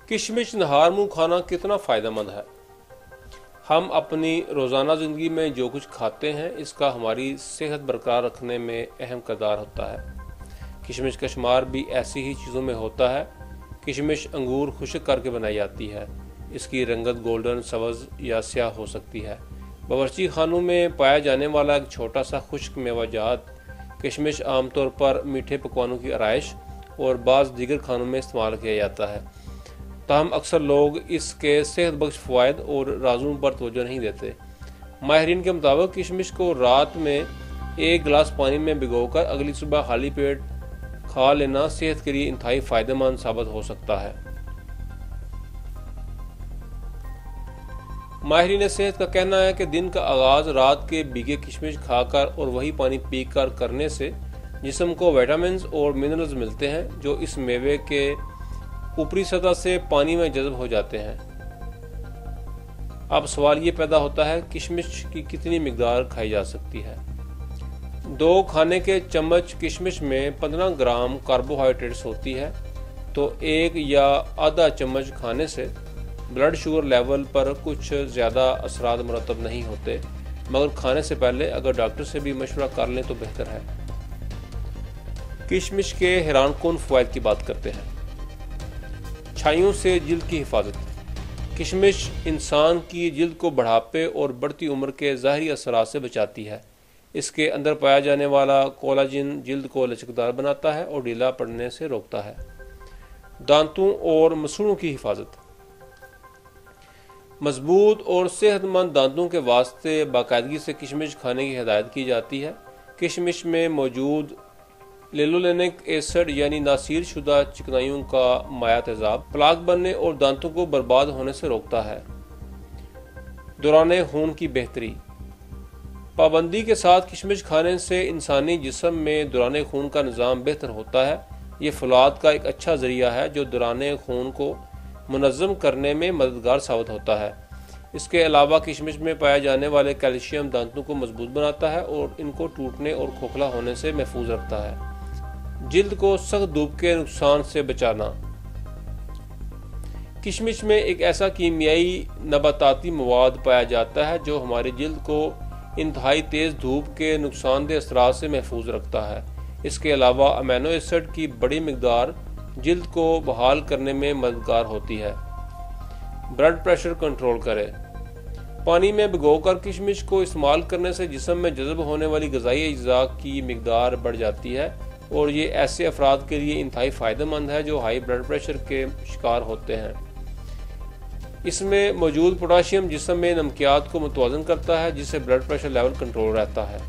किशमिश नहार मुंह खाना कितना फ़ायदेमंद है। हम अपनी रोज़ाना ज़िंदगी में जो कुछ खाते हैं इसका हमारी सेहत बरकरार रखने में अहम किरदार होता है। किशमिश का शुमार भी ऐसी ही चीज़ों में होता है। किशमिश अंगूर खुश्क करके बनाई जाती है। इसकी रंगत गोल्डन, सब्ज़ या स्याह हो सकती है। बावर्ची खानों में पाया जाने वाला एक छोटा सा खुश्क मेवाजात किशमिश आमतौर पर मीठे पकवानों की आराइश और बाज़ दीगर खानों में इस्तेमाल किया जाता है। ताहम अक्सर लोग इसके सेहत बख्श फ़वाइद और राज़ों पर तवज्जो नहीं देते। माहिरीन के मुताबिक किशमिश को रात में 1 गिलास पानी में भिगोकर अगली सुबह खाली पेट खा लेना सेहत के लिए इंतहाई फ़ायदेमंद साबित हो सकता है। माहिरीन सेहत का कहना है कि दिन का आगाज़ रात के भीगे किशमिश खाकर और वही पानी पीकर करने से जिस्म को विटामिन और मिनरल्स मिलते हैं जो इस मेवे के ऊपरी सतह से पानी में जज़ब हो जाते हैं। अब सवाल ये पैदा होता है किशमिश की कितनी मिकदार खाई जा सकती है। 2 खाने के चम्मच किशमिश में 15 ग्राम कार्बोहाइड्रेट्स होती है, तो 1 या आधा चम्मच खाने से ब्लड शुगर लेवल पर कुछ ज़्यादा असरात मुरतब नहीं होते, मगर खाने से पहले अगर डॉक्टर से भी मशवरा कर लें तो बेहतर है। किशमिश के हैरानकुन फ़वाइद की बात करते हैं। छाइयों से जिल्द की हिफाजत। किशमिश इंसान की जिल्द को बढ़ापे और बढ़ती उम्र के ज़ाहरी असरात से बचाती है। इसके अंदर पाया जाने वाला कोलाजिन जिल्द को लचकदार बनाता है और ढीला पड़ने से रोकता है। दांतों और मसूड़ों की हिफाजत। मजबूत और सेहतमंद दांतों के वास्ते बाकायदगी से किशमिश खाने की हिदायत की जाती है। किशमिश में मौजूद लेलोलेनिक एसिड यानी नासीर शुदा चिकनाइयों का माया तेजाब प्लाक बनने और दांतों को बर्बाद होने से रोकता है। दौरान खून की बेहतरी। पाबंदी के साथ किशमिश खाने से इंसानी जिस्म में दौरान खून का निज़ाम बेहतर होता है। ये फौलाद का एक अच्छा ज़रिया है जो दौरान खून को मुनज़्ज़म करने में मददगार साबित होता है। इसके अलावा किशमिश में पाए जाने वाले कैल्शियम दांतों को मजबूत बनाता है और इनको टूटने और खोखला होने से महफूज रखता है। जिल्द को सख्त धूप के नुकसान से बचाना। किशमिश में एक ऐसा कीमियाई नबाताती मवाद पाया जाता है जो हमारी जिल्द को इंतहाई तेज़ धूप के नुकसानदेह असरात से महफूज रखता है। इसके अलावा अमीनो एसिड की बड़ी मिकदार जिल्द को बहाल करने में मददगार होती है। ब्लड प्रेशर कंट्रोल करें। पानी में भिगोकर किशमिश को इस्तेमाल करने से जिस्म में जज़ब होने वाली ग़िज़ाई अज्जा की मिकदार बढ़ जाती है और ये ऐसे अफराद के लिए इंतहाई फ़ायदेमंद है जो हाई ब्लड प्रेशर के शिकार होते हैं। इसमें मौजूद पोटाशियम जिस्म में नमकियात को मुतवाज़न करता है जिससे ब्लड प्रेशर लेवल कंट्रोल रहता है।